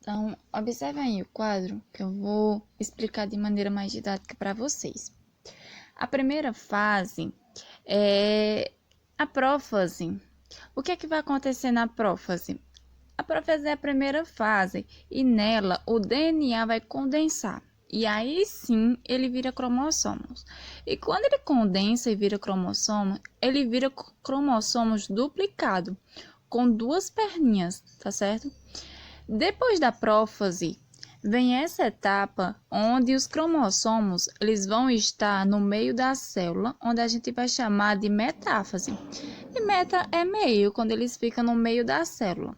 Então, observe aí o quadro que eu vou explicar de maneira mais didática para vocês. A primeira fase é a prófase. O que é que vai acontecer na prófase? A prófase é a primeira fase e nela o DNA vai condensar. E aí sim ele vira cromossomos. E quando ele condensa e vira cromossomo, ele vira cromossomos duplicado, com duas perninhas, tá certo? Depois da prófase, vem essa etapa onde os cromossomos eles vão estar no meio da célula, onde a gente vai chamar de metáfase. E meta é meio, quando eles ficam no meio da célula.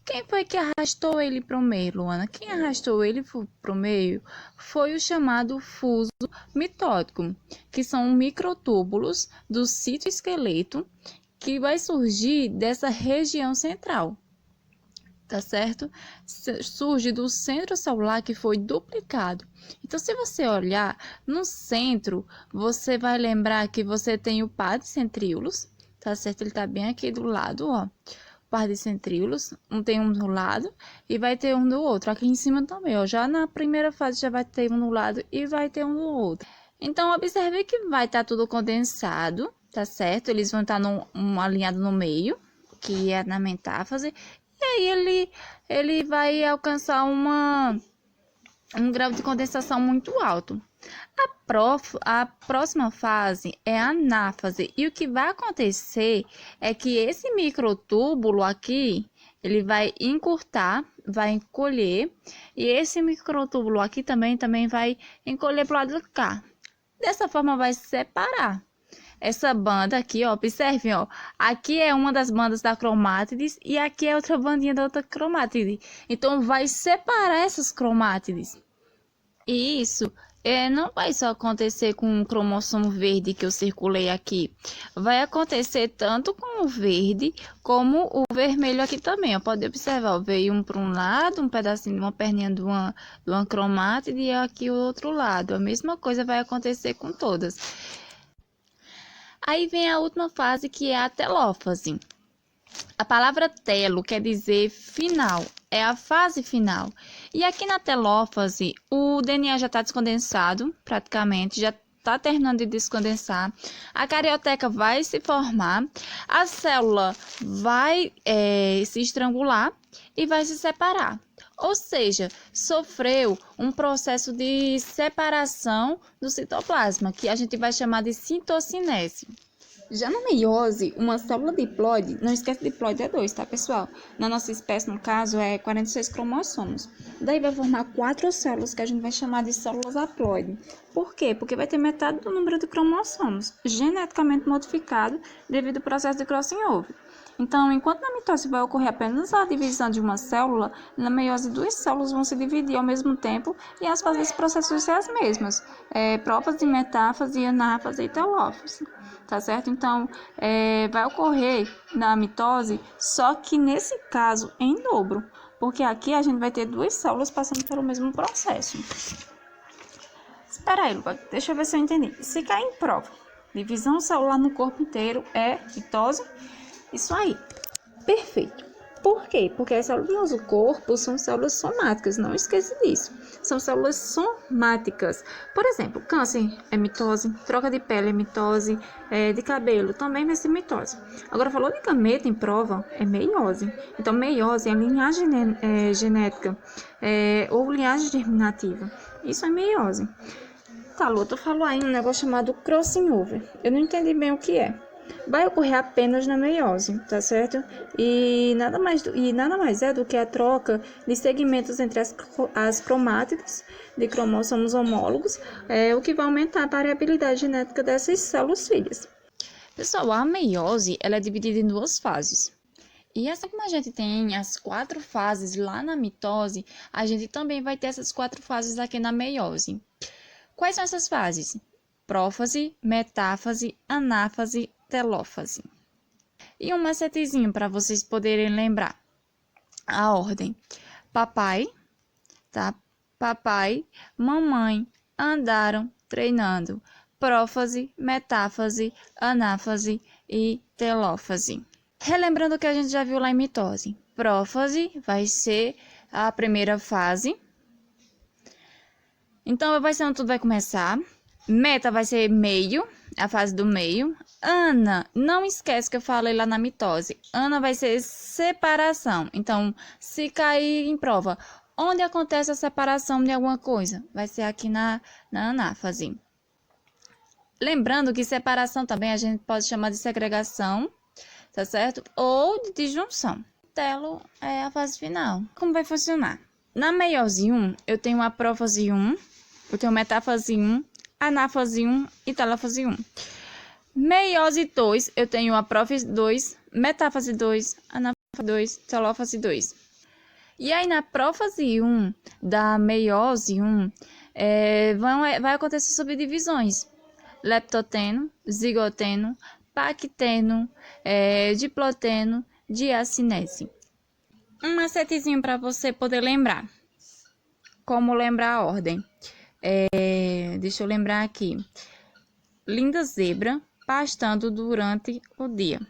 Quem foi que arrastou ele para o meio, Luana? Quem arrastou ele para o meio foi o chamado fuso mitótico, que são microtúbulos do citoesqueleto que vai surgir dessa região central. Tá certo? Surge do centro celular que foi duplicado. Então, se você olhar no centro, você vai lembrar que você tem o par de centríolos, tá certo? Ele tá bem aqui do lado, ó. Par de centríolos, tem um do lado e vai ter um do outro. Aqui em cima também, ó. Já na primeira fase já vai ter um do lado e vai ter um do outro. Então, observe que vai estar tudo condensado, tá certo? Eles vão estar alinhados no meio, que é na metáfase. E aí ele vai alcançar um grau de condensação muito alto. A próxima fase é a anáfase. E o que vai acontecer é que esse microtúbulo aqui, ele vai encurtar, vai encolher. E esse microtúbulo aqui também vai encolher para o lado de cá. Dessa forma vai se separar. Essa banda aqui, ó, observem, ó. Aqui é uma das bandas da cromátides e aqui é outra bandinha da outra cromátide. Então, vai separar essas cromátides. E isso não vai só acontecer com o cromossomo verde que eu circulei aqui. Vai acontecer tanto com o verde como o vermelho aqui também. Ó. Pode observar, ó, veio um para um lado, um pedacinho de uma perninha de uma cromátide e aqui o outro lado. A mesma coisa vai acontecer com todas. Aí vem a última fase, que é a telófase. A palavra telo quer dizer final, é a fase final. E aqui na telófase, o DNA já está descondensado, praticamente, já está terminando de descondensar. A carioteca vai se formar, a célula vai se estrangular e vai se separar. Ou seja, sofreu um processo de separação do citoplasma, que a gente vai chamar de citocinese. Já na meiose, uma célula diploide, não esquece de diploide é 2, tá, pessoal? Na nossa espécie, no caso, é 46 cromossomos. Daí vai formar 4 células que a gente vai chamar de células haploide. Por quê? Porque vai ter metade do número de cromossomos geneticamente modificado devido ao processo de crossing over. Então, enquanto na mitose vai ocorrer apenas a divisão de uma célula, na meiose 2 células vão se dividir ao mesmo tempo e as fases desse processo vão ser as mesmas. Prófase, metáfase, anáfase e telófase. Tá certo? Então, vai ocorrer na mitose, só que nesse caso em dobro, porque aqui a gente vai ter 2 células passando pelo mesmo processo. Espera aí, Luca, deixa eu ver se eu entendi. Se cair em prova, divisão celular no corpo inteiro é mitose? Isso aí, perfeito. Por quê? Porque as células do nosso corpo são células somáticas, não esqueça disso. São células somáticas. Por exemplo, câncer é mitose, troca de pele é mitose, de cabelo também vai ser mitose. Agora, falou de gameta em prova, é meiose. Então, meiose é linhagem genética ou linhagem germinativa. Isso é meiose. Tá, Lu, tu falou aí um negócio chamado crossing over. Eu não entendi bem o que é. Vai ocorrer apenas na meiose, tá certo? E nada mais é do que a troca de segmentos entre as cromátides de cromossomos homólogos, o que vai aumentar a variabilidade genética dessas células filhas. Pessoal, a meiose ela é dividida em 2 fases. E assim como a gente tem as 4 fases lá na mitose, a gente também vai ter essas 4 fases aqui na meiose. Quais são essas fases? Prófase, metáfase, anáfase, telófase. E um macetezinho para vocês poderem lembrar. A ordem. Papai, tá? Papai, mamãe andaram treinando. Prófase, metáfase, anáfase e telófase. Relembrando o que a gente já viu lá em mitose. Prófase vai ser a primeira fase. Então, vai ser onde tudo vai começar. Meta vai ser meio, a fase do meio. Ana, não esquece que eu falei lá na mitose. Ana vai ser separação. Então, se cair em prova, onde acontece a separação de alguma coisa? Vai ser aqui na anáfase. Lembrando que separação também a gente pode chamar de segregação, tá certo? Ou de disjunção. Telo é a fase final. Como vai funcionar? Na meiose 1, eu tenho a prófase 1, eu tenho metáfase 1, anáfase 1 e telófase 1. Meiose 2, eu tenho a prófase 2, metáfase 2, anáfase 2, telófase 2. E aí, na prófase 1 da meiose 1, vai acontecer subdivisões. Leptoteno, zigoteno, pacteno, diploteno, diacinese. Um macetezinho para você poder lembrar. Como lembrar a ordem? Deixa eu lembrar aqui. Linda zebra pastando durante o dia.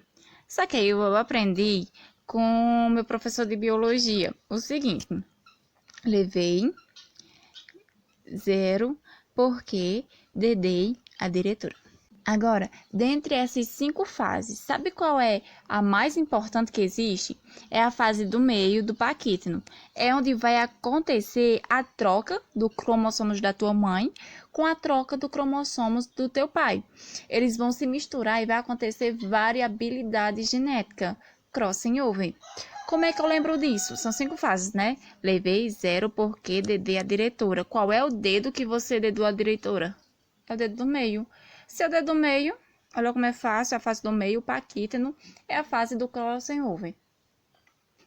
Só que aí eu aprendi com meu professor de biologia o seguinte: levei 0 porque dedei a diretora. Agora, dentre essas 5 fases, sabe qual é a mais importante que existe? É a fase do meio do paquítino. É onde vai acontecer a troca do cromossomos da tua mãe com a troca do cromossomos do teu pai. Eles vão se misturar e vai acontecer variabilidade genética, crossing over. Como é que eu lembro disso? São 5 fases, né? Levei 0 porque dedei a diretora. Qual é o dedo que você dedou a diretora? É o dedo do meio. Se é o dedo do meio, olha como é fácil, a fase do meio, o paquíteno, é a fase do crossing over.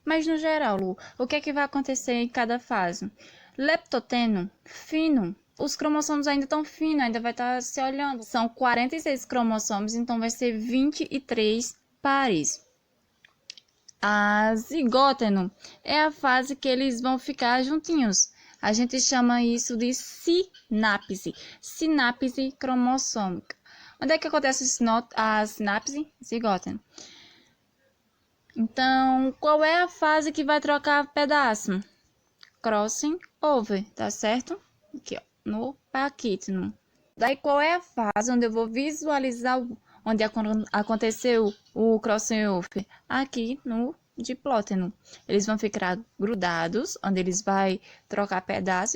Mas no geral, Lu, o que é que vai acontecer em cada fase? Leptoteno, fino. Os cromossomos ainda estão finos, ainda vai estar se olhando. São 46 cromossomos, então vai ser 23 pares. A zigóteno é a fase que eles vão ficar juntinhos. A gente chama isso de sinapse, sinapse cromossômica. Onde é que acontece a sinapse? Zigóteno. Então, qual é a fase que vai trocar pedaço? Crossing over, tá certo? Aqui, ó, no paquítino. Daí, qual é a fase onde eu vou visualizar onde aconteceu o crossing over? Aqui no diplóteno. Eles vão ficar grudados, onde eles vai trocar pedaço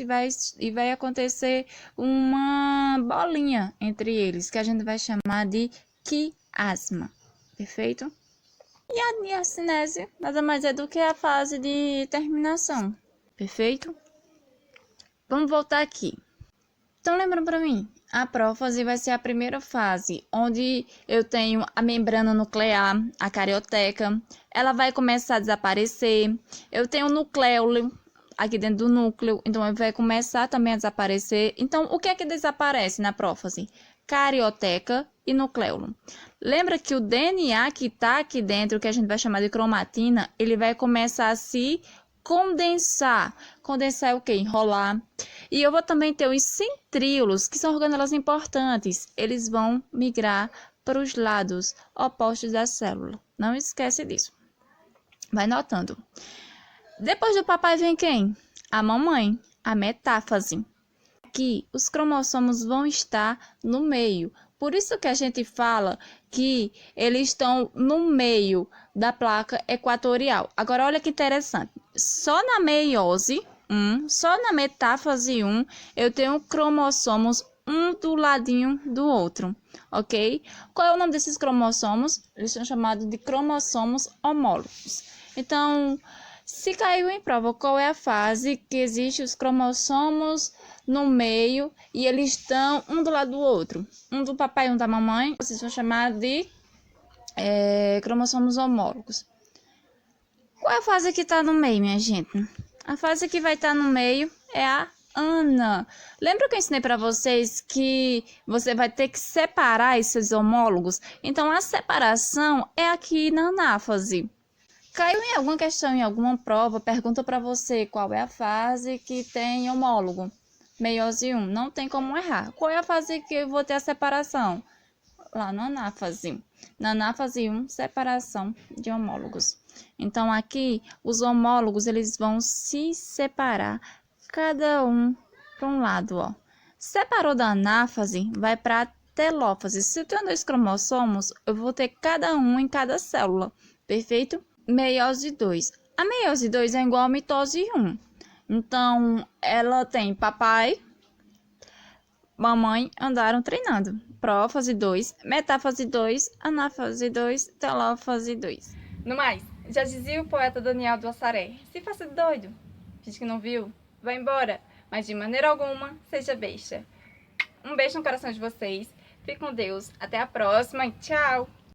e vai acontecer uma bolinha entre eles, que a gente vai chamar de quiasma. Perfeito? E a diacinese nada mais é do que a fase de terminação. Perfeito? Vamos voltar aqui. Então, lembra para mim? A prófase vai ser a primeira fase, onde eu tenho a membrana nuclear, a carioteca. Ela vai começar a desaparecer. Eu tenho o nucleolo aqui dentro do núcleo, então ele vai começar também a desaparecer. Então, o que é que desaparece na prófase? Carioteca e nucleolo. Lembra que o DNA que está aqui dentro, que a gente vai chamar de cromatina, ele vai começar a se condensar. Condensar é o quê? Enrolar. E eu vou também ter os centríolos, que são organelas importantes. Eles vão migrar para os lados opostos da célula. Não esquece disso. Vai notando. Depois do papai vem quem? A mamãe, a metáfase. Aqui, os cromossomos vão estar no meio. Por isso que a gente fala que eles estão no meio da placa equatorial. Agora, olha que interessante. Só na meiose 1, só na metáfase 1, eu tenho cromossomos um do ladinho do outro, ok? Qual é o nome desses cromossomos? Eles são chamados de cromossomos homólogos. Então, se caiu em prova, qual é a fase que existe os cromossomos no meio e eles estão um do lado do outro? Um do papai e um da mamãe, vocês vão chamar de cromossomos homólogos. Qual é a fase que está no meio, minha gente? A fase que vai estar no meio é a Ana. Lembra que eu ensinei para vocês que você vai ter que separar esses homólogos? Então, a separação é aqui na anáfase. Caiu em alguma questão, em alguma prova, pergunta para você qual é a fase que tem homólogo. Meiose 1, não tem como errar. Qual é a fase que eu vou ter a separação? lá no anáfase. Na anáfase 1, separação de homólogos. Então, aqui, os homólogos, eles vão se separar, cada um para um lado, ó. Separou da anáfase, vai para a telófase. Se eu tenho 2 cromossomos, eu vou ter cada um em cada célula, perfeito? Meiose 2. A meiose 2 é igual a mitose 1. Então, ela tem papai, mamãe andaram treinando. Prófase 2, metáfase 2, anáfase 2, telófase 2. No mais, já dizia o poeta Daniel do Assaré: se faça doido, finge que não viu, vai embora, mas de maneira alguma seja besta. Um beijo no coração de vocês, fique com Deus, até a próxima e tchau!